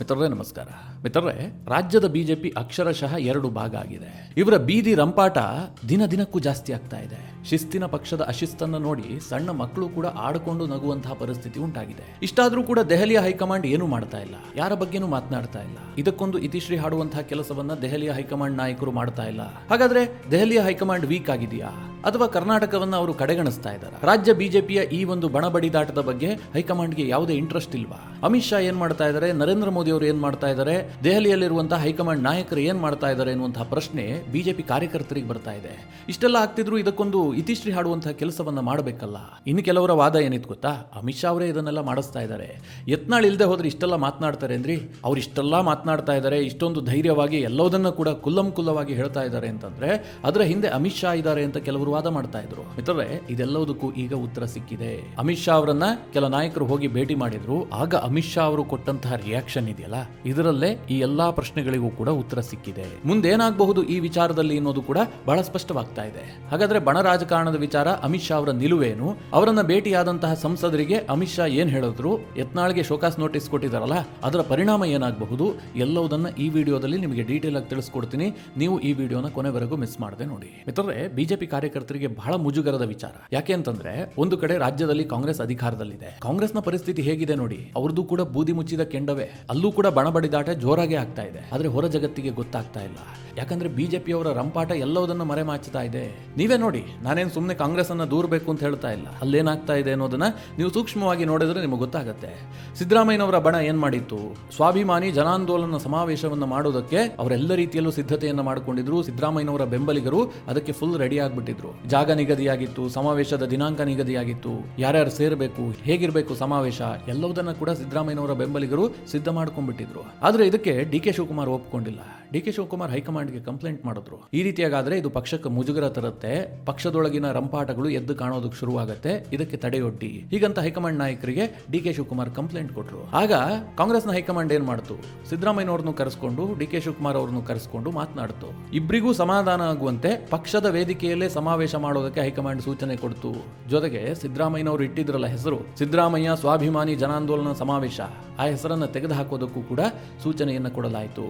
ಮಿತ್ರರೇ ನಮಸ್ಕಾರ. ಮಿತ್ರರೇ, ರಾಜ್ಯದ ಬಿಜೆಪಿ ಅಕ್ಷರಶಃ ಎರಡು ಭಾಗ ಆಗಿದೆ. ಇವರ ಬೀದಿ ರಂಪಾಟ ದಿನ ದಿನಕ್ಕೂ ಜಾಸ್ತಿ ಆಗ್ತಾ ಇದೆ. ಶಿಸ್ತಿನ ಪಕ್ಷದ ಅಶಿಸ್ತನ್ನು ನೋಡಿ ಸಣ್ಣ ಮಕ್ಕಳು ಕೂಡ ಆಡಿಕೊಂಡು ನಗುವಂತಹ ಪರಿಸ್ಥಿತಿ ಉಂಟಾಗಿದೆ. ಇಷ್ಟಾದ್ರೂ ಕೂಡ ದೆಹಲಿಯ ಹೈಕಮಾಂಡ್ ಏನು ಮಾಡ್ತಾ ಇಲ್ಲ, ಯಾರ ಬಗ್ಗೆನೂ ಮಾತನಾಡ್ತಾ ಇಲ್ಲ. ಇದಕ್ಕೊಂದು ಇತಿಶ್ರೀ ಹಾಡುವಂತಹ ಕೆಲಸವನ್ನ ದೆಹಲಿಯ ಹೈಕಮಾಂಡ್ ನಾಯಕರು ಮಾಡ್ತಾ ಇಲ್ಲ. ಹಾಗಾದ್ರೆ ದೆಹಲಿಯ ಹೈಕಮಾಂಡ್ ವೀಕ್ ಆಗಿದೆಯಾ ಅಥವಾ ಕರ್ನಾಟಕವನ್ನ ಅವರು ಕಡೆಗಣಿಸ್ತಾ ಇದ್ದಾರೆ? ರಾಜ್ಯ ಬಿಜೆಪಿಯ ಈ ಒಂದು ಬಣಬಡಿದಾಟದ ಬಗ್ಗೆ ಹೈಕಮಾಂಡ್ಗೆ ಯಾವುದೇ ಇಂಟ್ರೆಸ್ಟ್ ಇಲ್ವಾ? ಅಮಿತ್ ಶಾ ಏನ್ ಮಾಡ್ತಾ ಇದ್ದಾರೆ, ನರೇಂದ್ರ ಮೋದಿ ಅವರು ಏನ್ ಮಾಡ್ತಾ ಇದ್ದಾರೆ, ದೆಹಲಿಯಲ್ಲಿರುವಂತಹ ಹೈಕಮಾಂಡ್ ನಾಯಕರು ಏನ್ ಮಾಡ್ತಾ ಇದ್ದಾರೆ ಎನ್ನುವಂತಹ ಪ್ರಶ್ನೆ ಬಿಜೆಪಿ ಕಾರ್ಯಕರ್ತರಿಗೆ ಬರ್ತಾ ಇದೆ. ಇಷ್ಟೆಲ್ಲ ಆಗ್ತಿದ್ರು ಇದಕ್ಕೊಂದು ಇತಿಶ್ರೀ ಹಾಡುವಂತಹ ಕೆಲಸವನ್ನ ಮಾಡಬೇಕಲ್ಲ. ಇನ್ನು ಕೆಲವರ ವಾದ ಏನಿತ್ತು ಗೊತ್ತಾ, ಅಮಿತ್ ಶಾ ಅವರೇ ಇದನ್ನೆಲ್ಲ ಮಾಡಿಸ್ತಾ ಇದ್ದಾರೆ, ಯತ್ನಾಳ್ ಇಲ್ಲದೆ ಹೋದ್ರೆ ಇಷ್ಟೆಲ್ಲ ಮಾತನಾಡ್ತಾರೆ ಅಂದ್ರಿ, ಅವ್ರು ಇಷ್ಟೆಲ್ಲ ಮಾತನಾಡ್ತಾ ಇದ್ದಾರೆ, ಇಷ್ಟೊಂದು ಧೈರ್ಯವಾಗಿ ಎಲ್ಲದನ್ನ ಕೂಡ ಕುಲ್ಲಂಕುಲ್ಲವಾಗಿ ಹೇಳ್ತಾ ಇದ್ದಾರೆ ಅಂತಂದ್ರೆ ಅದರ ಹಿಂದೆ ಅಮಿತ್ ಶಾ ಇದ್ದಾರೆ ಅಂತ ಕೆಲವರು ವಾದ ಮಾಡ್ತಾ ಇದ್ರು. ಮಿತ್ರರೇ, ಇದೆಲ್ಲದಕ್ಕೂ ಈಗ ಉತ್ತರ ಸಿಕ್ಕಿದೆ. ಅಮಿತ್ ಶಾ ಅವರನ್ನ ಕೆಲ ನಾಯಕರು ಹೋಗಿ ಭೇಟಿ ಮಾಡಿದ್ರು. ಆಗ ಅಮಿತ್ ಶಾ ಅವರು ಕೊಟ್ಟಂತಹ ರಿಯಾಕ್ಷನ್ ಇದೆಯಲ್ಲ, ಇದರಲ್ಲೇ ಈ ಎಲ್ಲಾ ಪ್ರಶ್ನೆಗಳಿಗೂ ಕೂಡ ಉತ್ತರ ಸಿಕ್ಕಿದೆ. ಮುಂದೇನಾಗಬಹುದು ಈ ವಿಚಾರದಲ್ಲಿ ಅನ್ನೋದು ಕೂಡ ಬಹಳ ಸ್ಪಷ್ಟವಾಗ್ತಾ ಇದೆ. ಹಾಗಾದ್ರೆ ಬಣ ರಾಜಕಾರಣದ ವಿಚಾರ, ಅಮಿತ್ ಶಾ ಅವರ ನಿಲುವೇನು, ಅವರನ್ನ ಭೇಟಿಯಾದಂತಹ ಸಂಸದರಿಗೆ ಅಮಿತ್ ಶಾ ಏನ್ ಹೇಳಿದ್ರು, ಯತ್ನಾಳ್ಗೆ ಶೋಕಾಸ್ ನೋಟಿಸ್ ಕೊಟ್ಟಿದ್ದಾರಲ್ಲ, ಅದರ ಪರಿಣಾಮ ಏನಾಗಬಹುದು, ಎಲ್ಲವುದನ್ನ ಈ ವಿಡಿಯೋದಲ್ಲಿ ನಿಮಗೆ ಡೀಟೇಲ್ ಆಗಿ ತಿಳಿಸ್ಕೊಡ್ತೀನಿ. ನೀವು ಈ ವಿಡಿಯೋನ ಕೊನೆವರೆಗೂ ಮಿಸ್ ಮಾಡದೆ ನೋಡಿ. ಮಿತ್ರರೇ, ಬಿಜೆಪಿ ಕಾರ್ಯಕರ್ತರಿಗೆ ಬಹಳ ಮುಜುಗರದ ವಿಚಾರ. ಯಾಕೆ ಅಂತಂದ್ರೆ, ಒಂದು ಕಡೆ ರಾಜ್ಯದಲ್ಲಿ ಕಾಂಗ್ರೆಸ್ ಅಧಿಕಾರದಲ್ಲಿದೆ. ಕಾಂಗ್ರೆಸ್ನ ಪರಿಸ್ಥಿತಿ ಹೇಗಿದೆ ನೋಡಿ, ಅವ್ರದ್ದು ಕೂಡ ಬೂದಿ ಮುಚ್ಚಿದ ಕೆಂಡವೇ. ಅಲ್ಲೂ ಕೂಡ ಬಣಬಡಿದಾಟ ಜೋರಾಗಿ ಆಗ್ತಾ ಇದೆ. ಆದ್ರೆ ಹೊರ ಜಗತ್ತಿಗೆ ಗೊತ್ತಾಗ್ತಾ ಇಲ್ಲ. ಯಾಕಂದ್ರೆ ಬಿಜೆಪಿ ಅವರ ರಂಪಾಟ ಎಲ್ಲವುದನ್ನು ಮರೆಮಾಚ್ತಾ ಇದೆ. ನೀವೇ ನೋಡಿ, ನಾನೇನು ಸುಮ್ಮನೆ ಕಾಂಗ್ರೆಸ್ ಅನ್ನ ದೂರಬೇಕು ಅಂತ ಹೇಳ್ತಾ ಇಲ್ಲ. ಅಲ್ಲೇನಾಗ್ತಾ ಇದೆ ಅನ್ನೋದನ್ನ ನೀವು ಸೂಕ್ಷ್ಮವಾಗಿ ನೋಡಿದ್ರೆ ನಿಮಗೆ ಗೊತ್ತಾಗುತ್ತೆ. ಸಿದ್ದರಾಮಯ್ಯನವರ ಬಣ ಏನ್ ಮಾಡಿತ್ತು, ಸ್ವಾಭಿಮಾನಿ ಜನಾಂದೋಲನ ಸಮಾವೇಶವನ್ನ ಮಾಡೋದಕ್ಕೆ ಅವರೆಲ್ಲ ರೀತಿಯಲ್ಲೂ ಸಿದ್ಧತೆಯನ್ನ ಮಾಡಿಕೊಂಡಿದ್ರು. ಸಿದ್ದರಾಮಯ್ಯನವರ ಬೆಂಬಲಿಗರು ಅದಕ್ಕೆ ಫುಲ್ ರೆಡಿ ಆಗ್ಬಿಟ್ಟಿದ್ರು. ಜಾಗ ನಿಗದಿಯಾಗಿತ್ತು, ಸಮಾವೇಶದ ದಿನಾಂಕ ನಿಗದಿಯಾಗಿತ್ತು, ಯಾರ್ಯಾರು ಸೇರ್ಬೇಕು, ಹೇಗಿರ್ಬೇಕು ಸಮಾವೇಶ, ಎಲ್ಲವುದನ್ನ ಕೂಡ ಸಿದ್ದರಾಮಯ್ಯನವರ ಬೆಂಬಲಿಗರು ಸಿದ್ಧ ಮಾಡ್ಕೊಂಡ್ಬಿಟ್ಟಿದ್ರು. ಆದ್ರೆ ಇದಕ್ಕೆ ಡಿ ಕೆ ಶಿವಕುಮಾರ್ ಒಪ್ಕೊಂಡಿಲ್ಲ. ಡಿ ಕೆ ಶಿವಕುಮಾರ್ ಹೈಕಮಾಂಡ್ಗೆ ಕಂಪ್ಲೇಂಟ್ ಮಾಡಿದ್ರು. ಈ ರೀತಿಯಾಗಾದ್ರೆ ಇದು ಪಕ್ಷಕ್ಕೆ ಮುಜುಗರ ತರುತ್ತೆ, ಪಕ್ಷದೊಳಗಿನ ರಂಪಾಟಗಳು ಎದ್ದು ಕಾಣೋದಕ್ಕೆ ಶುರುವಾಗುತ್ತೆ, ಇದಕ್ಕೆ ತಡೆಯೊಡ್ಡಿ ಹೀಗಂತ ಹೈಕಮಾಂಡ್ ನಾಯಕರಿಗೆ ಡಿ ಕೆ ಶಿವಕುಮಾರ್ ಕಂಪ್ಲೇಂಟ್ ಕೊಟ್ರು. ಆಗ ಕಾಂಗ್ರೆಸ್ನ ಹೈಕಮಾಂಡ್ ಏನ್ ಮಾಡ್ತು, ಸಿದ್ದರಾಮಯ್ಯನವ್ರನ್ನು ಕರೆಸ್ಕೊಂಡು ಡಿ ಕೆ ಶಿವಕುಮಾರ್ ಅವ್ರನ್ನು ಕರೆಸ್ಕೊಂಡು ಮಾತನಾಡ್ತು. ಇಬ್ಬರಿಗೂ ಸಮಾಧಾನ ಆಗುವಂತೆ ಪಕ್ಷದ ವೇದಿಕೆಯಲ್ಲೇ ಸಮಾವೇಶ ಮಾಡೋದಕ್ಕೆ ಹೈಕಮಾಂಡ್ ಸೂಚನೆ ಕೊಡ್ತು. ಜೊತೆಗೆ ಸಿದ್ದರಾಮಯ್ಯನವರು ಇಟ್ಟಿದ್ರಲ್ಲ ಹೆಸರು, ಸಿದ್ದರಾಮಯ್ಯ ಸ್ವಾಭಿಮಾನಿ ಜನಾಂದೋಲನ ಸಮಾವೇಶ, ಆ ಹೆಸರನ್ನ ತೆಗೆದು ಹಾಕೋದಕ್ಕೂ ಕೂಡ ಸೂಚನೆಯನ್ನ ಕೊಡಲಾಯಿತು.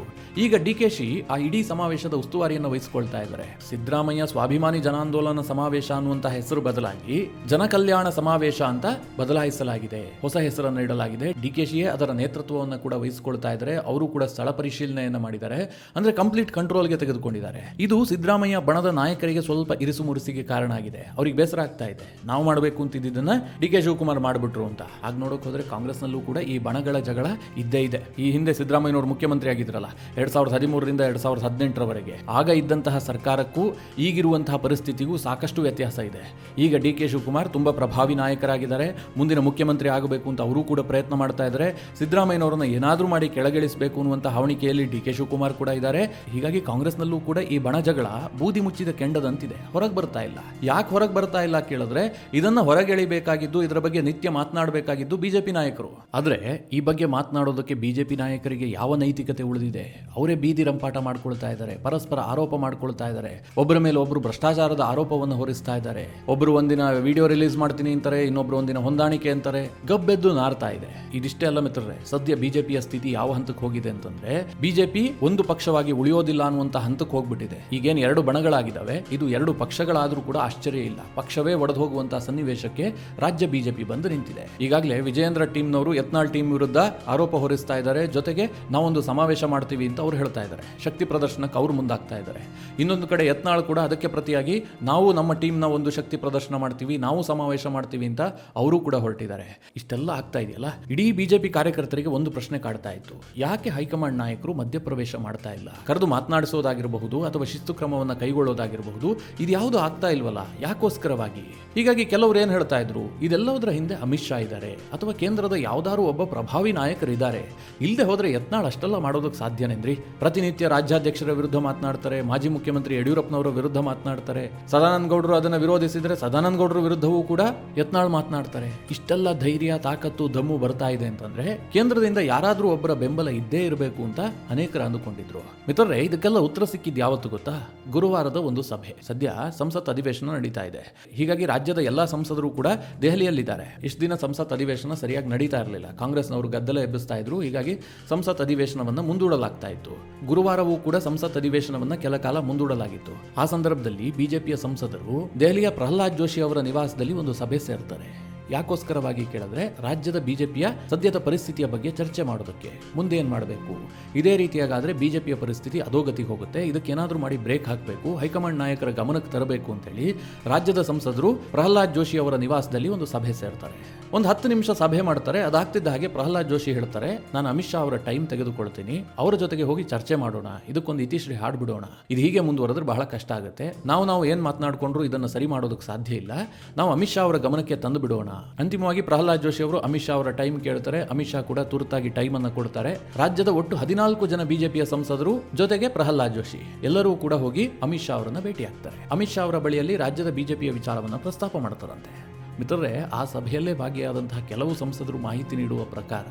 ಈಗ ಡಿ ಕೆ ಶಿ ಆ ಇಡೀ ಸಮಾವೇಶದ ಉಸ್ತುವಾರಿಯನ್ನು ವಹಿಸಿಕೊಳ್ತಾ ಇದ್ದಾರೆ. ಸಿದ್ದರಾಮಯ್ಯ ಸ್ವಾಭಿಮಾನಿ ಜನಾಂದೋಲನ ಸಮಾವೇಶ ಅನ್ನುವಂತಹ ಹೆಸರು ಬದಲಾಗಿ ಜನಕಲ್ಯಾಣ ಸಮಾವೇಶ ಅಂತ ಬದಲಾಯಿಸಲಾಗಿದೆ. ಹೊಸ ಹೆಸರನ್ನು ಇಡಲಾಗಿದೆ. ಡಿ ಕೆ ಶಿಯೇ ಅದರ ನೇತೃತ್ವವನ್ನು ಕೂಡ ವಹಿಸಿಕೊಳ್ತಾ ಇದ್ದಾರೆ. ಅವರು ಕೂಡ ಸ್ಥಳ ಪರಿಶೀಲನೆಯನ್ನ ಮಾಡಿದ್ದಾರೆ. ಅಂದ್ರೆ ಕಂಪ್ಲೀಟ್ ಕಂಟ್ರೋಲ್ಗೆ ತೆಗೆದುಕೊಂಡಿದ್ದಾರೆ. ಇದು ಸಿದ್ದರಾಮಯ್ಯ ಬಣದ ನಾಯಕರಿಗೆ ಸ್ವಲ್ಪ ಇರಿಸು ಮುರಿಸಿಗೆ ಕಾರಣ ಆಗಿದೆ. ಅವ್ರಿಗೆ ಬೇಸರ ಆಗ್ತಾ ಇದೆ, ನಾವು ಮಾಡಬೇಕು ಅಂತಿದ್ದನ್ನ ಡಿ ಕೆ ಶಿವಕುಮಾರ್ ಮಾಡಿಬಿಟ್ರು ಅಂತ. ಆಗ ನೋಡಕ್ ಹೋದ್ರೆ ಕಾಂಗ್ರೆಸ್ನಲ್ಲೂ ಕೂಡ ಈ ಬಣಗಳ ಜಗಳ ಇದ್ದೇ ಇದೆ. ಈ ಹಿಂದೆ ಸಿದ್ದರಾಮಯ್ಯನವರು ಮುಖ್ಯಮಂತ್ರಿ ಆಗಿದ್ರಲ್ಲ 2013ರಿಂದ 2018ರವರೆಗೆ, ಆಗ ಇದ್ದಂತಹ ಸರ್ಕಾರಕ್ಕೂ ಈಗಿರುವಂತಹ ಪರಿಸ್ಥಿತಿಗೂ ಸಾಕಷ್ಟು ವ್ಯತ್ಯಾಸ ಇದೆ. ಈಗ ಡಿ ಕೆ ಶಿವಕುಮಾರ್ ತುಂಬಾ ಪ್ರಭಾವಿ ನಾಯಕರಾಗಿದ್ದಾರೆ. ಮುಂದಿನ ಮುಖ್ಯಮಂತ್ರಿ ಆಗಬೇಕು ಅಂತ ಅವರು ಕೂಡ ಪ್ರಯತ್ನ ಮಾಡ್ತಾ ಇದ್ದಾರೆ. ಸಿದ್ದರಾಮಯ್ಯನವರನ್ನ ಏನಾದ್ರೂ ಮಾಡಿ ಕೆಳಗಿಳಿಸಬೇಕು ಅನ್ನುವಂತ ಹಾವಣಿಕೆಯಲ್ಲಿ ಡಿ ಕೆ ಶಿವಕುಮಾರ್ ಕೂಡ ಇದ್ದಾರೆ. ಹೀಗಾಗಿ ಕಾಂಗ್ರೆಸ್ನಲ್ಲೂ ಕೂಡ ಈ ಬಣ ಜಗಳ ಬೂದಿ ಮುಚ್ಚಿದ ಕೆಂಡದಂತಿದೆ, ಹೊರಗೆ ಬರ್ತಾ ಇಲ್ಲ. ಯಾಕೆ ಹೊರಗೆ ಬರ್ತಾ ಇಲ್ಲ ಕೇಳಿದ್ರೆ, ಇದನ್ನ ಹೊರಗೆಳಿಬೇಕಾಗಿದ್ದು, ಇದರ ಬಗ್ಗೆ ನಿತ್ಯ ಮಾತನಾಡಬೇಕಾಗಿದ್ದು ಬಿಜೆಪಿ ನಾಯಕರು. ಆದ್ರೆ ಈ ಬಗ್ಗೆ ಮಾತನಾಡೋದಕ್ಕೆ ಬಿಜೆಪಿ ನಾಯಕರಿಗೆ ಯಾವ ನೈತಿಕತೆ ಉಳಿದಿದೆ? ಅವರೇ ಬೀದಿ ರಂಪಾಟ ಮಾಡ್ಕೊಳ್ತಾ ಇದ್ದಾರೆ, ಪರಸ್ಪರ ಆರೋಪ ಮಾಡ್ಕೊಳ್ತಾ ಇದ್ದಾರೆ, ಒಬ್ಬರ ಮೇಲೆ ಒಬ್ರು ಭ್ರಷ್ಟಾಚಾರದ ಆರೋಪವನ್ನು ಹೊರಿಸ್ತಾ ಇದ್ದಾರೆ. ಒಬ್ರು ಒಂದಿನ ವಿಡಿಯೋ ರಿಲೀಸ್ ಮಾಡ್ತೀನಿ ಅಂತಾರೆ, ಇನ್ನೊಬ್ರು ಒಂದಿನ ಹೊಂದಾಣಿಕೆ ಅಂತಾರೆ, ಗಬ್ಬೆದ್ದು ನಾರ್ತಾ ಇದೆ. ಇದಿಷ್ಟೇ ಅಲ್ಲ ಮಿತ್ರರೇ, ಸದ್ಯ ಬಿಜೆಪಿಯ ಸ್ಥಿತಿ ಯಾವ ಹಂತಕ್ಕೆ ಹೋಗಿದೆ ಅಂತಂದ್ರೆ, ಬಿಜೆಪಿ ಒಂದು ಪಕ್ಷವಾಗಿ ಉಳಿಯೋದಿಲ್ಲ ಅನ್ನುವಂತ ಹಂತಕ್ಕೆ ಹೋಗ್ಬಿಟ್ಟಿದೆ. ಈಗೇನು ಎರಡು ಬಣಗಳಾಗಿದ್ದಾವೆ, ಇದು ಎರಡು ಪಕ್ಷಗಳಾದ್ರೂ ಕೂಡ ಆಶ್ಚರ್ಯ ಇಲ್ಲ. ಪಕ್ಷವೇ ಒಡೆದು ಹೋಗುವಂತಹ ಸನ್ನಿವೇಶಕ್ಕೆ ರಾಜ್ಯ ಬಿಜೆಪಿ ಬಂದು ನಿಂತಿದೆ. ಈಗಾಗಲೇ ವಿಜಯೇಂದ್ರ ಟೀಮ್ನವರು ಯತ್ನಾಳ್ ಟೀಮ್ ವಿರುದ್ಧ ಆರೋಪ ಹೊರಿಸ್ತಾ ಇದ್ದಾರೆ. ಜೊತೆಗೆ ನಾವೊಂದು ಸಮಾವೇಶ ಮಾಡ್ತೀವಿ ಅಂತ ಅವ್ರು ಹೇಳ್ತಾ ಇದ್ದಾರೆ. ಶಕ್ತಿ ಪ್ರದರ್ಶನಕ್ಕೆ ಅವ್ರು ಮುಂದಾಗ್ತಾ ಇದ್ದಾರೆ. ಇನ್ನೊಂದು ಕಡೆ ಯತ್ನಾಳ್ ಕೂಡ ಅದಕ್ಕೆ ಪ್ರತಿಯಾಗಿ ನಾವು ನಮ್ಮ ಟೀಮ್ನ ಒಂದು ಶಕ್ತಿ ಪ್ರದರ್ಶನ ಮಾಡ್ತೀವಿ, ನಾವು ಸಮಾವೇಶ ಮಾಡ್ತೀವಿ ಅಂತ ಅವರು ಕೂಡ ಹೊರಟಿದ್ದಾರೆ. ಇಷ್ಟೆಲ್ಲ ಆಗ್ತಾ ಇದೆಯಲ್ಲ, ಇಡೀ ಬಿಜೆಪಿ ಕಾರ್ಯಕರ್ತರಿಗೆ ಒಂದು ಪ್ರಶ್ನೆ ಕಾಡ್ತಾ ಇತ್ತು, ಯಾಕೆ ಹೈಕಮಾಂಡ್ ನಾಯಕರು ಮಧ್ಯಪ್ರವೇಶ ಮಾಡ್ತಾ ಇಲ್ಲ? ಕರೆದು ಮಾತನಾಡಿಸೋದಾಗಿರಬಹುದು ಅಥವಾ ಶಿಸ್ತು ಕ್ರಮವನ್ನು ಕೈಗೊಳ್ಳೋದಾಗಿರಬಹುದು, ಇದು ಯಾವುದು ಆಗ್ತಾ ಇಲ್ವಲ್ಲ, ಯಾಕೋಸ್ಕರವಾಗಿ? ಹೀಗಾಗಿ ಕೆಲವರು ಏನ್ ಹೇಳ್ತಾ ಇದ್ರು, ಇದೆಲ್ಲದರ ಹಿಂದೆ ಅಮಿತ್ ಶಾ ಇದ್ದಾರೆ ಅಥವಾ ಕೇಂದ್ರದ ಯಾವ್ದಾದ್ರು ಒಬ್ಬ ಪ್ರಭಾವಿ ನಾಯಕರಿದ್ದಾರೆ. ಇಲ್ಲದೆ ಹೋದ್ರೆ ಯತ್ನಾಳ್ ಅಷ್ಟೆಲ್ಲ ಮಾಡೋದಕ್ಕೆ ಸಾಧ್ಯನೇನ್ರಿ? ಪ್ರತಿನಿತ್ಯ ರಾಜ್ಯಾಧ್ಯಕ್ಷರ ವಿರುದ್ಧ ಮಾತನಾಡ್ತಾರೆ, ಮಾಜಿ ಮುಖ್ಯಮಂತ್ರಿ ಯಡಿಯೂರಪ್ಪನವರ ವಿರುದ್ಧ ಮಾತನಾಡ್ತಾರೆ, ಸದಾನಂದ ಗೌಡರು ಅದನ್ನ ವಿರೋಧಿಸಿದ್ರೆ ಸದಾನಂದ ಗೌಡರ ವಿರುದ್ಧವೂ ಕೂಡ ಯತ್ನಾಳ್ ಮಾತನಾಡ್ತಾರೆ. ಇಷ್ಟೆಲ್ಲ ಧೈರ್ಯ, ತಾಕತ್ತು, ದಮ್ಮು ಬರ್ತಾ ಇದೆ ಅಂತಂದ್ರೆ ಕೇಂದ್ರದಿಂದ ಯಾರಾದ್ರೂ ಒಬ್ಬರ ಬೆಂಬಲ ಇದ್ದೇ ಇರಬೇಕು ಅಂತ ಅನೇಕರು ಅಂದುಕೊಂಡಿದ್ರು. ಮಿತ್ರರೇ, ಇದಕ್ಕೆಲ್ಲ ಉತ್ತರ ಸಿಕ್ಕಿದ್ದು ಯಾವತ್ತು ಗೊತ್ತಾ? ಗುರುವಾರದ ಒಂದು ಸಭೆ. ಸದ್ಯ ಸಂಸತ್ ಅಧಿವೇಶನ ನಡೀತಾ ಇದೆ. ಹೀಗಾಗಿ ರಾಜ್ಯದ ಎಲ್ಲಾ ಸಂಸದರು ಕೂಡ ದೆಹಲಿಯಲ್ಲಿದ್ದಾರೆ. ಇಷ್ಟು ದಿನ ಸಂಸತ್ ಅಧಿವೇಶನ ಸರಿಯಾಗಿ ನಡೀತಾ ಇರಲಿಲ್ಲ. ಕಾಂಗ್ರೆಸ್ನವರು ಅವರು ಗದ್ದಲ ಎಬ್ಬಿಸ್ತಾ ಇದ್ರು. ಹೀಗಾಗಿ ಸಂಸತ್ ಅಧಿವೇಶನವನ್ನು ಮುಂದೂಡಲಾಗ್ತಾ ಇತ್ತು. ಗುರುವಾರವೂ ಕೂಡ ಸಂಸತ್ ಅಧಿವೇಶನವನ್ನು ಕೆಲ ಕಾಲ ಮುಂದೂಡಲಾಗಿತ್ತು. ಆ ಸಂದರ್ಭದಲ್ಲಿ ಬಿಜೆಪಿಯ ಸಂಸದರು ದೆಹಲಿಯ ಪ್ರಹ್ಲಾದ್ ಜೋಶಿ ಅವರ ನಿವಾಸದಲ್ಲಿ ಒಂದು ಸಭೆ ಸೇರ್ತಾರೆ. ಯಾಕೋಸ್ಕರವಾಗಿ ಕೇಳಿದ್ರೆ ರಾಜ್ಯದ ಬಿಜೆಪಿಯ ಸದ್ಯದ ಪರಿಸ್ಥಿತಿಯ ಬಗ್ಗೆ ಚರ್ಚೆ ಮಾಡೋದಕ್ಕೆ. ಮುಂದೆ ಏನು ಮಾಡಬೇಕು, ಇದೇ ರೀತಿಯಾಗಾದ್ರೆ ಬಿಜೆಪಿಯ ಪರಿಸ್ಥಿತಿ ಅಧೋಗತಿಗೆ ಹೋಗುತ್ತೆ, ಇದಕ್ಕೇನಾದರೂ ಮಾಡಿ ಬ್ರೇಕ್ ಹಾಕಬೇಕು, ಹೈಕಮಾಂಡ್ ನಾಯಕರ ಗಮನಕ್ಕೆ ತರಬೇಕು ಅಂತೇಳಿ ರಾಜ್ಯದ ಸಂಸದರು ಪ್ರಹ್ಲಾದ್ ಜೋಶಿ ಅವರ ನಿವಾಸದಲ್ಲಿ ಒಂದು ಸಭೆ ಸೇರ್ತಾರೆ. ಒಂದು 10 ನಿಮಿಷ ಸಭೆ ಮಾಡ್ತಾರೆ. ಅದಾಗ್ತಿದ್ದ ಹಾಗೆ ಪ್ರಹ್ಲಾದ್ ಜೋಶಿ ಹೇಳ್ತಾರೆ, ನಾನು ಅಮಿತ್ ಶಾ ಅವರ ಟೈಮ್ ತೆಗೆದುಕೊಳ್ತೀನಿ, ಅವರ ಜೊತೆಗೆ ಹೋಗಿ ಚರ್ಚೆ ಮಾಡೋಣ, ಇದಕ್ಕೊಂದು ಇತಿಶ್ರೀ ಹಾಡ್ಬಿಡೋಣ. ಇದು ಹೀಗೆ ಮುಂದುವರೆದ್ರೆ ಬಹಳ ಕಷ್ಟ ಆಗುತ್ತೆ. ನಾವು ಏನು ಮಾತನಾಡಿಕೊಂಡ್ರು ಇದನ್ನು ಸರಿ ಮಾಡೋದಕ್ಕೆ ಸಾಧ್ಯ ಇಲ್ಲ. ನಾವು ಅಮಿತ್ ಶಾ ಅವರ ಗಮನಕ್ಕೆ ತಂದು ಬಿಡೋಣ. ಅಂತಿಮವಾಗಿ ಪ್ರಹ್ಲಾದ್ ಜೋಶಿ ಅವರು ಅಮಿತ್ ಶಾ ಅವರ ಟೈಮ್ ಕೇಳ್ತಾರೆ. ಅಮಿತ್ ಶಾ ಕೂಡ ತುರ್ತಾಗಿ ಟೈಮ್ ಅನ್ನು ಕೊಡ್ತಾರೆ. ರಾಜ್ಯದ ಒಟ್ಟು 14 ಜನ ಬಿಜೆಪಿಯ ಸಂಸದರು ಜೊತೆಗೆ ಪ್ರಹ್ಲಾದ್ ಜೋಶಿ ಎಲ್ಲರೂ ಕೂಡ ಹೋಗಿ ಅಮಿತ್ ಶಾ ಅವರನ್ನ ಭೇಟಿಯಾಗ್ತಾರೆ. ಅಮಿತ್ ಶಾ ಅವರ ಬಳಿಯಲ್ಲಿ ರಾಜ್ಯದ ಬಿಜೆಪಿಯ ವಿಚಾರವನ್ನು ಪ್ರಸ್ತಾಪ ಮಾಡ್ತಾರಂತೆ. ಮಿತ್ರರೇ, ಆ ಸಭೆಯಲ್ಲೇ ಭಾಗಿಯಾದಂತಹ ಕೆಲವು ಸಂಸದರು ಮಾಹಿತಿ ನೀಡುವ ಪ್ರಕಾರ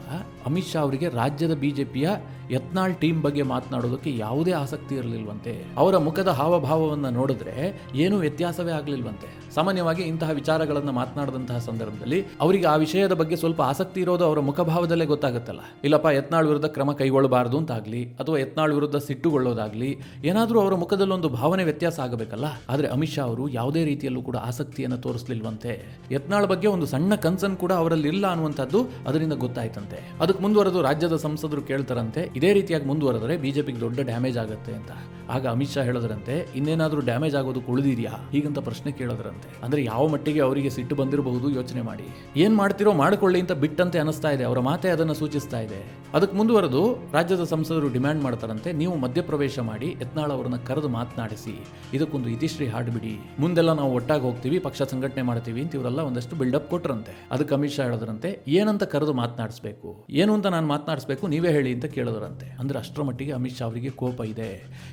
ಅಮಿತ್ ಶಾ ಅವರಿಗೆ ರಾಜ್ಯದ ಬಿಜೆಪಿಯ ಯತ್ನಾಳ್ ಟೀಮ್ ಬಗ್ಗೆ ಮಾತನಾಡೋದಕ್ಕೆ ಯಾವುದೇ ಆಸಕ್ತಿ ಇರಲಿಲ್ವಂತೆ. ಅವರ ಮುಖದ ಹಾವಭಾವವನ್ನು ನೋಡಿದ್ರೆ ಏನೂ ವ್ಯತ್ಯಾಸವೇ ಆಗಲಿಲ್ವಂತೆ. ಸಾಮಾನ್ಯವಾಗಿ ಇಂತಹ ವಿಚಾರಗಳನ್ನು ಮಾತನಾಡಿದಂತಹ ಸಂದರ್ಭದಲ್ಲಿ ಅವರಿಗೆ ಆ ವಿಷಯದ ಬಗ್ಗೆ ಸ್ವಲ್ಪ ಆಸಕ್ತಿ ಇರೋದು ಅವರ ಮುಖಭಾವದಲ್ಲೇ ಗೊತ್ತಾಗುತ್ತಲ್ಲ. ಇಲ್ಲಪ್ಪ ಯತ್ನಾಳ್ ವಿರುದ್ಧ ಕ್ರಮ ಕೈಗೊಳ್ಳಬಾರದು ಅಂತಾಗ್ಲಿ, ಅಥವಾ ಯತ್ನಾಳ್ ವಿರುದ್ಧ ಸಿಟ್ಟುಗೊಳ್ಳೋದಾಗ್ಲಿ, ಏನಾದರೂ ಅವರ ಮುಖದಲ್ಲಿ ಒಂದು ಭಾವನೆ ವ್ಯತ್ಯಾಸ ಆಗಬೇಕಲ್ಲ. ಆದರೆ ಅಮಿತ್ ಶಾ ಅವರು ಯಾವುದೇ ರೀತಿಯಲ್ಲೂ ಕೂಡ ಆಸಕ್ತಿಯನ್ನು ತೋರಿಸಲಿಲ್ವಂತೆ. ಯತ್ನಾಳ್ ಬಗ್ಗೆ ಒಂದು ಸಣ್ಣ ಕನ್ಸರ್ನ್ ಕೂಡ ಅವರಲ್ಲಿ ಇಲ್ಲ ಅನ್ನುವಂಥದ್ದು ಅದರಿಂದ ಗೊತ್ತಾಯ್ತಂತೆ. ಅದಕ್ಕೆ ಮುಂದುವರೆದು ರಾಜ್ಯದ ಸಂಸದರು ಕೇಳ್ತಾರಂತೆ, ಇದೇ ರೀತಿಯಾಗಿ ಮುಂದುವರೆದರೆ ಬಿಜೆಪಿಗೆ ದೊಡ್ಡ ಡ್ಯಾಮೇಜ್ ಆಗುತ್ತೆ ಅಂತ. ಆಗ ಅಮಿತ್ ಶಾ ಹೇಳೋದ್ರಂತೆ, ಇನ್ನೇನಾದ್ರೂ ಡ್ಯಾಮೇಜ್ ಆಗೋದು ಉಳಿದಿದೆಯಾ ಹೀಗಂತ ಪ್ರಶ್ನೆ ಕೇಳೋದ್ರಂತೆ. ಅಂದ್ರೆ ಯಾವ ಮಟ್ಟಿಗೆ ಅವರಿಗೆ ಸಿಟ್ಟು ಬಂದಿರಬಹುದು ಯೋಚನೆ ಮಾಡಿ. ಏನ್ ಮಾಡ್ತಿರೋ ಮಾಡಿಕೊಳ್ಳಿ ಅಂತ ಬಿಟ್ಟಂತೆ ಅನಿಸ್ತಾ ಇದೆ, ಅವರ ಮಾತೆ ಅದನ್ನು ಸೂಚಿಸ್ತಾ ಇದೆ. ಅದಕ್ಕೆ ಮುಂದುವರೆದು ರಾಜ್ಯದ ಸಂಸದರು ಡಿಮ್ಯಾಂಡ್ ಮಾಡ್ತಾರಂತೆ, ನೀವು ಮಧ್ಯಪ್ರವೇಶ ಮಾಡಿ ಯತ್ನಾಳ್ ಅವರನ್ನ ಕರೆದು ಮಾತನಾಡಿಸಿ, ಇದಕ್ಕೊಂದು ಇತಿಶ್ರೀ ಹಾಡ್ಬಿಡಿ, ಮುಂದೆಲ್ಲ ನಾವು ಒಟ್ಟಾಗಿ ಹೋಗ್ತೀವಿ, ಪಕ್ಷ ಸಂಘಟನೆ ಮಾಡ್ತೀವಿ ಅಂತ ಇವರೆಲ್ಲ ಒಂದಷ್ಟು ಬಿಲ್ಡಪ್ ಕೊಟ್ರಂತೆ. ಅದಕ್ಕೆ ಅಮಿತ್ ಶಾ ಹೇಳೋದ್ರಂತೆ, ಏನಂತ ಕರೆದು ಮಾತನಾಡಿಸ್ಬೇಕು, ಏನು ಅಂತ ನಾನು ಮಾತನಾಡಿಸ್ಬೇಕು, ನೀವೇ ಹೇಳಿ ಅಂತ ಕೇಳೋದ್ರಂತೆ. ಅಂದ್ರೆ ಅಷ್ಟರ ಮಟ್ಟಿಗೆ ಅಮಿತ್ ಶಾ ಅವರಿಗೆ ಕೋಪ ಇದೆ.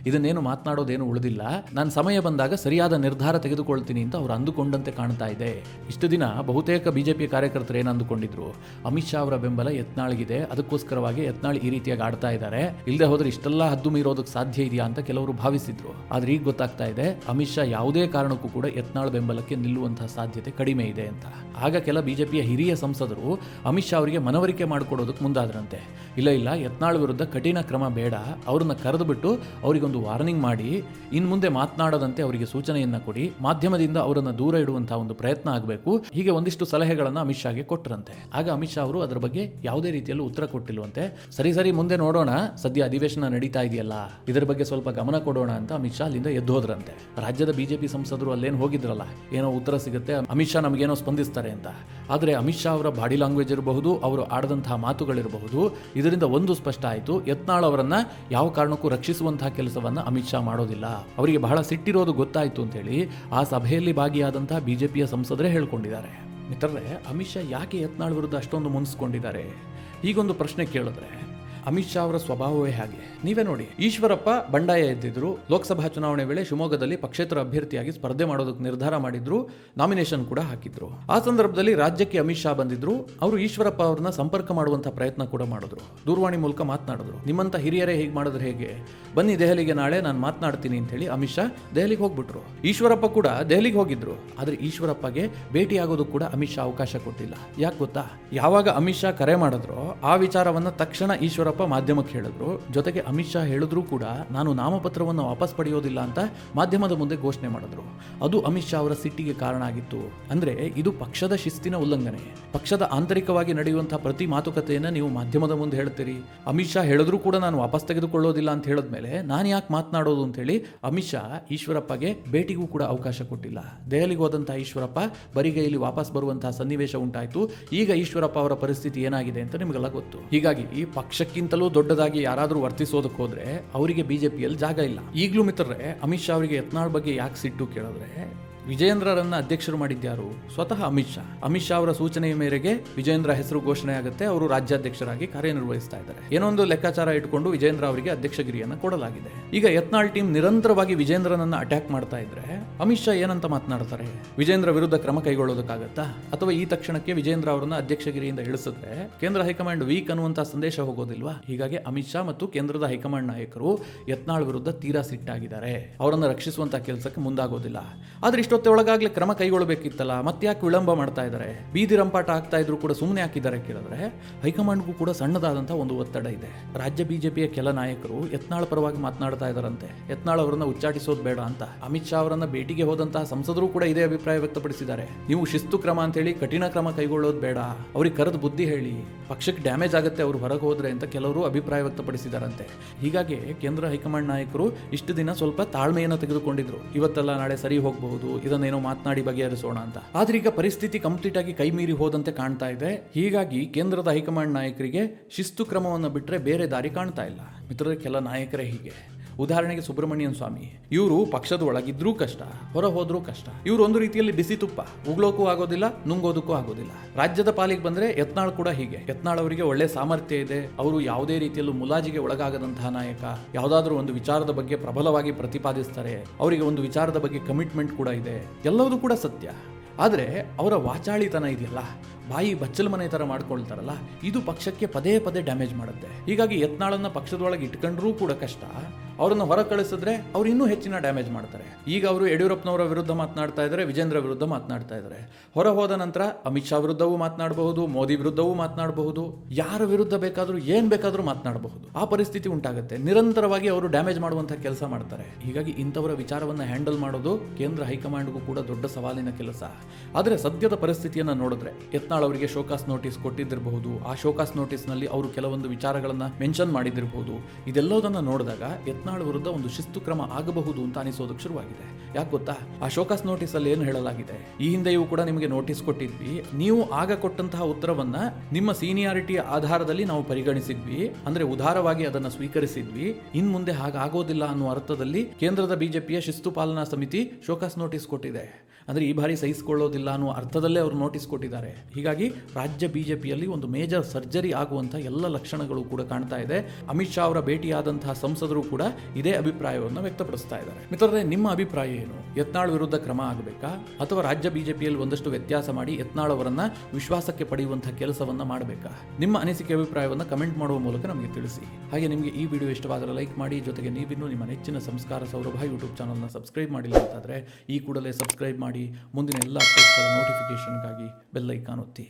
ಇದನ್ನೇನು ಮಾತನಾಡೋದೇನು ಉಳಿದಿಲ್ಲ, ನಾನು ಸಮಯ ಬಂದಾಗ ಸರಿಯಾದ ನಿರ್ಧಾರ ತೆಗೆದುಕೊಳ್ತೀನಿ ಅಂತ ಅವರು ಅಂದುಕೊಂಡಂತೆ ಕಾಣ್ತಾ ಇದೆ. ಇಷ್ಟು ದಿನ ಬಹುತೇಕ ಬಿಜೆಪಿ ಕಾರ್ಯಕರ್ತರು ಏನು ಅಂದುಕೊಂಡಿದ್ರು, ಅಮಿತ್ ಶಾ ಅವರ ಬೆಂಬಲ ಯತ್ನಾಳ್ಗಿದೆ, ಅದಕ್ಕೋಸ್ಕರವಾಗಿ ಯತ್ನಾಳ್ ಈ ರೀತಿಯಾಗಿ ಆಡ್ತಾ ಇದ್ದಾರೆ, ಇಲ್ಲದೆ ಹೋದ್ರೆ ಇಷ್ಟೆಲ್ಲ ಹದ್ದು ಮೀರೋದಕ್ಕೆ ಸಾಧ್ಯ ಇದೆಯಾ ಅಂತ ಕೆಲವರು ಭಾವಿಸಿದ್ರು. ಆದ್ರೆ ಈಗ ಗೊತ್ತಾಗ್ತಾ ಇದೆ, ಅಮಿತ್ ಶಾ ಯಾವುದೇ ಕಾರಣಕ್ಕೂ ಕೂಡ ಯತ್ನಾಳ್ ಬೆಂಬಲಕ್ಕೆ ನಿಲ್ಲುವಂತಹ ಸಾಧ್ಯತೆ ಕಡಿಮೆ ಇದೆ ಅಂತ. ಆಗ ಕೆಲ ಬಿಜೆಪಿಯ ಹಿರಿಯ ಸಂಸದರು ಅಮಿತ್ ಶಾ ಅವರಿಗೆ ಮನವರಿಕೆ ಮಾಡಿಕೊಡೋದಕ್ಕೆ ಮುಂದಾದ್ರಂತೆ. ಇಲ್ಲ ಯತ್ನಾಳ್ ವಿರುದ್ಧ ಕಠಿಣ ಕ್ರಮ ಬೇಡ, ಅವ್ರನ್ನ ಕರೆದು ಬಿಟ್ಟು ಅವರಿಗೊಂದು ವಾರ್ನಿಂಗ್ ಮಾಡಿ ಇನ್ನು ಮುಂದೆ ಮಾತನಾಡದಂತೆ ಅವರಿಗೆ ಸೂಚನೆಯನ್ನ ಕೊಡಿ, ಮಾಧ್ಯಮದಿಂದ ಅವರನ್ನು ದೂರ ಇಡುವಂತಹ ಒಂದು ಪ್ರಯತ್ನ ಆಗಬೇಕು, ಹೀಗೆ ಒಂದಿಷ್ಟು ಸಲಹೆಗಳನ್ನು ಅಮಿತ್ ಶಾಗೆ ಕೊಟ್ಟರಂತೆ. ಆಗ ಅಮಿತ್ ಶಾ ಅವರು ಅದರ ಬಗ್ಗೆ ಯಾವುದೇ ರೀತಿಯಲ್ಲೂ ಉತ್ತರ ಕೊಟ್ಟಿಲ್ವಂತೆ. ಸರಿ ಮುಂದೆ ನೋಡೋಣ, ಸದ್ಯ ಅಧಿವೇಶನ ನಡೀತಾ ಇದೆಯಲ್ಲ, ಇದರ ಬಗ್ಗೆ ಸ್ವಲ್ಪ ಗಮನ ಕೊಡೋಣ ಅಂತ ಅಮಿತ್ ಶಾ ಅಲ್ಲಿಂದ ಎದ್ದು ಹೋದ್ರಂತೆ. ರಾಜ್ಯದ ಬಿಜೆಪಿ ಸಂಸದರು ಅಲ್ಲೇನು ಹೋಗಿದ್ರಲ್ಲ, ಏನೋ ಉತ್ತರ ಸಿಗುತ್ತೆ, ಅಮಿತ್ ಶಾ ನಮಗೇನೋ ಸ್ಪಂದಿಸ್ತಾರೆ ಅಂತ. ಆದರೆ ಅಮಿತ್ ಶಾ ಅವರ ಬಾಡಿ ಲ್ಯಾಂಗ್ವೇಜ್ ಇರಬಹುದು, ಅವರು ಆಡದಂತಹ ಮಾತುಗಳಿರಬಹುದು, ಇದರಿಂದ ಒಂದು ಸ್ಪಷ್ಟ ಆಯಿತು, ಯತ್ನಾಳ್ ಅವರನ್ನ ಯಾವ ಕಾರಣಕ್ಕೂ ರಕ್ಷಿಸುವಂತಹ ಕೆಲಸವನ್ನ ಅಮಿತ್ ಶಾ ಮಾಡೋದಿಲ್ಲ. ಅವರಿಗೆ ಬಹಳ ಸಿಟ್ಟಿರೋದು ಗೊತ್ತಾಯಿತು ಅಂತೇಳಿ ಆ ಸಭೆಯಲ್ಲಿ ಭಾಗಿಯಾದಂತಹ ಬಿಜೆಪಿಯ ಸಂಸದರೇ ಹೇಳ್ಕೊಂಡಿದ್ದಾರೆ. ಮಿತ್ರರೇ, ಅಮಿತ್ ಶಾ ಯಾಕೆ ಯತ್ನಾಳ್ ವಿರುದ್ಧ ಅಷ್ಟೊಂದು ಮುನಿಸ್ಕೊಂಡಿದ್ದಾರೆ? ಹೀಗೊಂದು ಪ್ರಶ್ನೆ ಕೇಳಿದ್ರೆ ಅಮಿತ್ ಶಾ ಅವರ ಸ್ವಭಾವವೇ ಹಾಗೆ. ನೀವೇ ನೋಡಿ, ಈಶ್ವರಪ್ಪ ಬಂಡಾಯ ಎದ್ದಿದ್ರು, ಲೋಕಸಭಾ ಚುನಾವಣೆ ವೇಳೆ ಶಿವಮೊಗ್ಗದಲ್ಲಿ ಪಕ್ಷೇತರ ಅಭ್ಯರ್ಥಿಯಾಗಿ ಸ್ಪರ್ಧೆ ಮಾಡೋದಕ್ಕೆ ನಿರ್ಧಾರ ಮಾಡಿದ್ರು, ನಾಮಿನೇಷನ್ ಕೂಡ ಹಾಕಿದ್ರು. ಆ ಸಂದರ್ಭದಲ್ಲಿ ರಾಜ್ಯಕ್ಕೆ ಅಮಿತ್ ಶಾ ಬಂದಿದ್ರು. ಅವರು ಈಶ್ವರಪ್ಪ ಅವ್ರನ್ನ ಸಂಪರ್ಕ ಮಾಡುವಂತಹ ಪ್ರಯತ್ನ ಕೂಡ ಮಾಡಿದ್ರು, ದೂರವಾಣಿ ಮೂಲಕ ಮಾತನಾಡಿದ್ರು. ನಿಮ್ಮಂತ ಹಿರಿಯರೇ ಹೀಗೆ ಮಾಡಿದ್ರೆ ಹೇಗೆ, ಬನ್ನಿ ದೆಹಲಿಗೆ ನಾಳೆ ನಾನು ಮಾತನಾಡ್ತೀನಿ ಅಂತ ಹೇಳಿ ಅಮಿತ್ ಶಾ ದೆಹಲಿಗೆ ಹೋಗ್ಬಿಟ್ರು. ಈಶ್ವರಪ್ಪ ಕೂಡ ದೆಹಲಿಗೆ ಹೋಗಿದ್ರು. ಆದ್ರೆ ಈಶ್ವರಪ್ಪಗೆ ಭೇಟಿಯಾಗೋದು ಕೂಡ ಅಮಿತ್ ಶಾ ಅವಕಾಶ ಕೊಟ್ಟಿಲ್ಲ. ಯಾಕೆ ಗೊತ್ತಾ? ಯಾವಾಗ ಅಮಿತ್ ಶಾ ಕರೆ ಮಾಡಿದ್ರು ಆ ವಿಚಾರವನ್ನ ತಕ್ಷಣ ಈಶ್ವರಪ್ಪ ಮಾಧ್ಯಮಕ್ಕೆ ಹೇಳಿದ್ರು. ಜೊತೆಗೆ ಅಮಿತ್ ಶಾ ಹೇಳಿದ್ರು ಕೂಡ, ನಾನು ನಾಮಪತ್ರವನ್ನು ವಾಪಸ್ ಪಡೆಯೋದಿಲ್ಲ ಅಂತ ಮಾಧ್ಯಮದ ಮುಂದೆ ಘೋಷಣೆ ಮಾಡಿದ್ರು. ಅದು ಅಮಿತ್ ಶಾ ಅವರ ಸಿಟ್ಟಿಗೆ ಕಾರಣ ಆಗಿತ್ತು. ಅಂದ್ರೆ ಇದು ಪಕ್ಷದ ಶಿಸ್ತಿನ ಉಲ್ಲಂಘನೆ. ಪಕ್ಷದ ಆಂತರಿಕವಾಗಿ ನಡೆಯುವಂತಹ ಪ್ರತಿ ಮಾತುಕತೆಯನ್ನ ನೀವು ಮಾಧ್ಯಮದ ಮುಂದೆ ಹೇಳ್ತೀರಿ. ಅಮಿತ್ ಶಾ ಹೇಳಿದ್ರು ಕೂಡ ನಾನು ವಾಪಸ್ ತೆಗೆದುಕೊಳ್ಳೋದಿಲ್ಲ ಅಂತ ಹೇಳಿದ್ಮೇಲೆ ನಾನು ಯಾಕೆ ಮಾತನಾಡೋದು ಅಂತ ಹೇಳಿ ಅಮಿತ್ ಶಾ ಈಶ್ವರಪ್ಪಗೆ ಭೇಟಿಗೂ ಕೂಡ ಅವಕಾಶ ಕೊಟ್ಟಿಲ್ಲ. ದೆಹಲಿಗೆ ಹೋದಂತಹ ಈಶ್ವರಪ್ಪ ಬರಿಗೈಲಿ ವಾಪಸ್ ಬರುವಂತಹ ಸನ್ನಿವೇಶ ಉಂಟಾಯಿತು. ಈಗ ಈಶ್ವರಪ್ಪ ಅವರ ಪರಿಸ್ಥಿತಿ ಏನಾಗಿದೆ ಅಂತ ನಿಮಗೆಲ್ಲ ಗೊತ್ತು. ಹೀಗಾಗಿ ಈ ಪಕ್ಷಕ್ಕಿಂತಲೂ ದೊಡ್ಡದಾಗಿ ಯಾರಾದರೂ ವರ್ತಿಸೋದಕ್ಕೆ ಹೋದ್ರೆ ಅವರಿಗೆ ಬಿಜೆಪಿಯಲ್ಲಿ ಜಾಗ ಇಲ್ಲ. ಈಗಲೂ ಮಿತ್ರರೇ, ಅಮಿತ್ ಶಾ ಅವರಿಗೆ ಯತ್ನಾಳ್ ಬಗ್ಗೆ ಯಾಕೆ ಸಿಟ್ಟು ಕೇಳಿದ್ರೆ, ವಿಜಯೇಂದ್ರರನ್ನ ಅಧ್ಯಕ್ಷರು ಮಾಡಿದ್ಯಾರು? ಸ್ವತಃ ಅಮಿತ್ ಶಾ. ಅಮಿತ್ ಶಾ ಅವರ ಸೂಚನೆಯ ಮೇರೆಗೆ ವಿಜಯೇಂದ್ರ ಹೆಸರು ಘೋಷಣೆ ಆಗುತ್ತೆ, ಅವರು ರಾಜ್ಯಾಧ್ಯಕ್ಷರಾಗಿ ಕಾರ್ಯನಿರ್ವಹಿಸ್ತಾ ಇದ್ದಾರೆ. ಏನೋ ಒಂದು ಲೆಕ್ಕಾಚಾರ ಇಟ್ಕೊಂಡು ವಿಜಯೇಂದ್ರ ಅವರಿಗೆ ಅಧ್ಯಕ್ಷಗಿರಿಯನ್ನು ಕೊಡಲಾಗಿದೆ. ಈಗ ಯತ್ನಾಳ್ ಟೀಮ್ ನಿರಂತರವಾಗಿ ವಿಜಯೇಂದ್ರನನ್ನ ಅಟ್ಯಾಕ್ ಮಾಡ್ತಾ ಇದ್ರೆ ಅಮಿತ್ ಶಾ ಏನಂತ ಮಾತನಾಡ್ತಾರೆ? ವಿಜಯೇಂದ್ರ ವಿರುದ್ಧ ಕ್ರಮ ಕೈಗೊಳ್ಳೋದಕ್ಕಾಗತ್ತಾ? ಅಥವಾ ಈ ತಕ್ಷಣಕ್ಕೆ ವಿಜಯೇಂದ್ರ ಅವರನ್ನ ಅಧ್ಯಕ್ಷಗಿರಿಯಿಂದ ಇಳಿಸಿದ್ರೆ ಕೇಂದ್ರ ಹೈಕಮಾಂಡ್ ವೀಕ್ ಅನ್ನುವಂತ ಸಂದೇಶ ಹೋಗೋದಿಲ್ವಾ? ಹೀಗಾಗಿ ಅಮಿತ್ ಶಾ ಮತ್ತು ಕೇಂದ್ರದ ಹೈಕಮಾಂಡ್ ನಾಯಕರು ಯತ್ನಾಳ್ ವಿರುದ್ಧ ತೀರಾ ಸಿಟ್ಟಾಗಿದ್ದಾರೆ. ಅವರನ್ನು ರಕ್ಷಿಸುವಂತಹ ಕೆಲಸಕ್ಕೆ ಮುಂದಾಗೋದಿಲ್ಲ. ಆದ್ರೆ ಇಷ್ಟೊತ್ತೊಳಗಾಗ್ಲೇ ಕ್ರಮ ಕೈಗೊಳ್ಳಬೇಕಿತ್ತಲ್ಲ, ಮತ್ತ್ಯಾಕೆ ವಿಳಂಬ ಮಾಡ್ತಾ ಇದ್ದಾರೆ? ಬೀದಿ ರಂಪಾಟ ಆಗ್ತಾ ಇದ್ರು ಕೂಡ ಸುಮ್ಮನೆ ಹಾಕಿದ್ದಾರೆ ಕೇಳಿದ್ರೆ ಹೈಕಮಾಂಡ್ಗೂ ಕೂಡ ಸಣ್ಣದಾದಂತಹ ಒಂದು ಒತ್ತಡ ಇದೆ. ರಾಜ್ಯ ಬಿಜೆಪಿಯ ಕೆಲ ನಾಯಕರು ಯತ್ನಾಳ್ ಪರವಾಗಿ ಮಾತನಾಡ್ತಾ ಇದ್ದಾರಂತೆ. ಯತ್ನಾಳ್ ಅವರನ್ನ ಉಚ್ಚಾಟಿಸೋದು ಬೇಡ ಅಂತ. ಅಮಿತ್ ಶಾ ಅವರನ್ನ ಭೇಟಿಗೆ ಹೋದಂತಹ ಸಂಸದರು ಕೂಡ ಇದೇ ಅಭಿಪ್ರಾಯ ವ್ಯಕ್ತಪಡಿಸಿದ್ದಾರೆ. ನೀವು ಶಿಸ್ತು ಕ್ರಮ ಅಂತ ಹೇಳಿ ಕಠಿಣ ಕ್ರಮ ಕೈಗೊಳ್ಳೋದು ಬೇಡ, ಅವ್ರಿಗೆ ಕರೆದು ಬುದ್ಧಿ ಹೇಳಿ, ಪಕ್ಷಕ್ಕೆ ಡ್ಯಾಮೇಜ್ ಆಗುತ್ತೆ ಅವ್ರು ಹೊರಗೆ ಹೋದ್ರೆ ಅಂತ ಕೆಲವರು ಅಭಿಪ್ರಾಯ ವ್ಯಕ್ತಪಡಿಸಿದಾರಂತೆ. ಹೀಗಾಗಿ ಕೇಂದ್ರ ಹೈಕಮಾಂಡ್ ನಾಯಕರು ಇಷ್ಟು ದಿನ ಸ್ವಲ್ಪ ತಾಳ್ಮೆಯನ್ನು ತೆಗೆದುಕೊಂಡಿದ್ರು. ಇವತ್ತೆಲ್ಲ ನಾಳೆ ಸರಿ ಹೋಗಬಹುದು, ಇದನ್ನೇನೋ ಮಾತನಾಡಿ ಬಗೆಹರಿಸೋಣ ಅಂತ. ಆದ್ರೆ ಈಗ ಪರಿಸ್ಥಿತಿ ಕಂಪ್ಲೀಟ್ ಆಗಿ ಕೈ ಮೀರಿ ಹೋದಂತೆ ಕಾಣ್ತಾ ಇದೆ. ಹೀಗಾಗಿ ಕೇಂದ್ರದ ಹೈಕಮಾಂಡ್ ನಾಯಕರಿಗೆ ಶಿಸ್ತು ಕ್ರಮವನ್ನು ಬಿಟ್ಟರೆ ಬೇರೆ ದಾರಿ ಕಾಣ್ತಾ ಇಲ್ಲ. ಮಿತ್ರರೇ, ಕೆಲ ನಾಯಕರೇ ಹೀಗೆ. ಉದಾಹರಣೆಗೆ ಸುಬ್ರಹ್ಮಣ್ಯನ್ ಸ್ವಾಮಿ, ಇವರು ಪಕ್ಷದ ಒಳಗಿದ್ರೂ ಕಷ್ಟ, ಹೊರ ಹೋದ್ರೂ ಕಷ್ಟ. ಇವರು ಒಂದು ರೀತಿಯಲ್ಲಿ ಬಿಸಿ ತುಪ್ಪ, ಉಗ್ಳೋಕ್ಕೂ ಆಗೋದಿಲ್ಲ, ನುಂಗೋದಕ್ಕೂ ಆಗೋದಿಲ್ಲ. ರಾಜ್ಯದ ಪಾಲಿಗೆ ಬಂದ್ರೆ ಯತ್ನಾಳ್ ಕೂಡ ಹೀಗೆ. ಯತ್ನಾಳ್ ಅವರಿಗೆ ಒಳ್ಳೆ ಸಾಮರ್ಥ್ಯ ಇದೆ. ಅವರು ಯಾವುದೇ ರೀತಿಯಲ್ಲೂ ಮುಲಾಜಿಗೆ ಒಳಗಾಗದಂತಹ ನಾಯಕ. ಯಾವುದಾದ್ರೂ ಒಂದು ವಿಚಾರದ ಬಗ್ಗೆ ಪ್ರಬಲವಾಗಿ ಪ್ರತಿಪಾದಿಸ್ತಾರೆ. ಅವರಿಗೆ ಒಂದು ವಿಚಾರದ ಬಗ್ಗೆ ಕಮಿಟ್ಮೆಂಟ್ ಕೂಡ ಇದೆ. ಎಲ್ಲವೂ ಕೂಡ ಸತ್ಯ. ಆದರೆ ಅವರ ವಾಚಾಳಿತನ ಇದೆಯಲ್ಲ, ಬಾಯಿ ಬಚ್ಚಲ ಮನೆ ಥರ ಮಾಡ್ಕೊಳ್ತಾರಲ್ಲ, ಇದು ಪಕ್ಷಕ್ಕೆ ಪದೇ ಪದೇ ಡ್ಯಾಮೇಜ್ ಮಾಡುತ್ತೆ. ಹೀಗಾಗಿ ಯತ್ನಾಳನ್ನ ಪಕ್ಷದೊಳಗೆ ಇಟ್ಕೊಂಡ್ರೂ ಕೂಡ ಕಷ್ಟ, ಅವರನ್ನು ಹೊರ ಕಳಿಸಿದ್ರೆ ಅವ್ರು ಇನ್ನೂ ಹೆಚ್ಚಿನ ಡ್ಯಾಮೇಜ್ ಮಾಡ್ತಾರೆ. ಈಗ ಅವರು ಯಡಿಯೂರಪ್ಪನವರ ವಿರುದ್ಧ ಮಾತನಾಡ್ತಾ ಇದ್ದಾರೆ, ವಿಜೇಂದ್ರ ವಿರುದ್ಧ ಮಾತನಾಡ್ತಾ ಇದ್ದಾರೆ. ಹೊರ ಹೋದ ನಂತರ ಅಮಿತ್ ಶಾ ವಿರುದ್ಧವೂ ಮಾತನಾಡಬಹುದು, ಮೋದಿ ವಿರುದ್ಧವೂ ಮಾತನಾಡಬಹುದು, ಯಾರ ವಿರುದ್ಧ ಬೇಕಾದರೂ ಏನ್ ಬೇಕಾದರೂ ಮಾತನಾಡಬಹುದು. ಆ ಪರಿಸ್ಥಿತಿ ಉಂಟಾಗುತ್ತೆ. ನಿರಂತರವಾಗಿ ಅವರು ಡ್ಯಾಮೇಜ್ ಮಾಡುವಂತಹ ಕೆಲಸ ಮಾಡ್ತಾರೆ. ಹೀಗಾಗಿ ಇಂಥವರ ವಿಚಾರವನ್ನ ಹ್ಯಾಂಡಲ್ ಮಾಡೋದು ಕೇಂದ್ರ ಹೈಕಮಾಂಡ್ಗೂ ಕೂಡ ದೊಡ್ಡ ಸವಾಲಿನ ಕೆಲಸ. ಆದರೆ ಸದ್ಯದ ಪರಿಸ್ಥಿತಿಯನ್ನ ನೋಡಿದ್ರೆ ಯತ್ನಾಳ್ ಅವರಿಗೆ ಶೋಕಾಸ್ ನೋಟಿಸ್ ಕೊಟ್ಟಿದ್ದಿರಬಹುದು. ಆ ಶೋಕಾಸ್ ನೋಟಿಸ್ ನಲ್ಲಿ ಅವರು ಕೆಲವೊಂದು ವಿಚಾರಗಳನ್ನ ಮೆನ್ಷನ್ ಮಾಡಿದಿರಬಹುದು. ಇದೆಲ್ಲದನ್ನ ನೋಡಿದಾಗ ಯತ್ನಾಳ್ ವಿರುದ್ಧ ಒಂದು ಶಿಸ್ತು ಕ್ರಮ ಆಗಬಹುದು ಅಂತ ಅನಿಸೋದಕ್ಕೆ ಶುರುವಾಗಿದೆ. ಯಾಕೆ ಗೊತ್ತಾ? ಆ ಶೋಕಾಸ್ ನೋಟಿಸ್ ಅಲ್ಲಿ ಏನು ಹೇಳಲಾಗಿದೆ? ಈ ಹಿಂದೆಯೂ ಕೂಡ ನಿಮಗೆ ನೋಟಿಸ್ ಕೊಟ್ಟಿದ್ವಿ, ನೀವು ಆಗ ಕೊಟ್ಟಂತಹ ಉತ್ತರವನ್ನ ನಿಮ್ಮ ಸೀನಿಯಾರಿಟಿಯ ಆಧಾರದಲ್ಲಿ ನಾವು ಪರಿಗಣಿಸಿದ್ವಿ, ಅಂದ್ರೆ ಉದಾರವಾಗಿ ಅದನ್ನ ಸ್ವೀಕರಿಸಿದ್ವಿ. ಇನ್ ಮುಂದೆ ಹಾಗಾಗೋದಿಲ್ಲ ಅನ್ನುವ ಅರ್ಥದಲ್ಲಿ ಕೇಂದ್ರದ ಬಿಜೆಪಿಯ ಶಿಸ್ತು ಪಾಲನಾ ಸಮಿತಿ ಶೋಕಾಸ್ ನೋಟಿಸ್ ಕೊಟ್ಟಿದೆ. ಅಂದ್ರೆ ಈ ಬಾರಿ ಸಹಿಸಿಕೊಳ್ಳೋದಿಲ್ಲ ಅನ್ನುವ ಅರ್ಥದಲ್ಲೇ ಅವರು ನೋಟಿಸ್ ಕೊಟ್ಟಿದ್ದಾರೆ. ಹೀಗಾಗಿ ರಾಜ್ಯ ಬಿಜೆಪಿಯಲ್ಲಿ ಒಂದು ಮೇಜರ್ ಸರ್ಜರಿ ಆಗುವಂತಹ ಎಲ್ಲ ಲಕ್ಷಣಗಳು ಕೂಡ ಕಾಣ್ತಾ ಇದೆ. ಅಮಿತ್ ಶಾ ಅವರ ಭೇಟಿಯಾದಂತಹ ಸಂಸದರು ಕೂಡ ಇದೇ ಅಭಿಪ್ರಾಯವನ್ನು ವ್ಯಕ್ತಪಡಿಸ್ತಾ ಇದ್ದಾರೆ. ಮಿತ್ರರೇ, ನಿಮ್ಮ ಅಭಿಪ್ರಾಯ ಏನು? ಯತ್ನಾಳ್ ವಿರುದ್ಧ ಕ್ರಮ ಆಗಬೇಕಾ, ಅಥವಾ ರಾಜ್ಯ ಬಿಜೆಪಿಯಲ್ಲಿ ಒಂದಷ್ಟು ವ್ಯತ್ಯಾಸ ಮಾಡಿ ಯತ್ನಾಳ್ ಅವರನ್ನ ವಿಶ್ವಾಸಕ್ಕೆ ಪಡೆಯುವಂತಹ ಕೆಲಸವನ್ನ ಮಾಡಬೇಕಾ? ನಿಮ್ಮ ಅನಿಸಿಕೆ ಅಭಿಪ್ರಾಯವನ್ನು ಕಮೆಂಟ್ ಮಾಡುವ ಮೂಲಕ ನಮಗೆ ತಿಳಿಸಿ. ಹಾಗೆ ನಿಮಗೆ ಈ ವಿಡಿಯೋ ಇಷ್ಟವಾದರೆ ಲೈಕ್ ಮಾಡಿ. ಜೊತೆಗೆ ನೀವಿನ್ನೂ ನಿಮ್ಮ ನೆಚ್ಚಿನ ಸಂಸ್ಕಾರ ಸೌರಭ ಯೂಟ್ಯೂಬ್ ಚಾನಲ್ನ ಸಬ್ಸ್ಕ್ರೈಬ್ ಮಾಡಿಲ್ಲ ಅಂತಾದರೆ ಈ ಕೂಡಲೇ ಸಬ್ಸ್ಕ್ರೈಬ್ ಮಾಡಿ. ಮುಂದಿನ ಎಲ್ಲ ಅಪ್ಡೇಟ್ಗಳ ನೋಟಿಫಿಕೇಶನ್ಗಾಗಿ ಬೆಲ್ ಐಕಾನ್ ಒತ್ತಿ.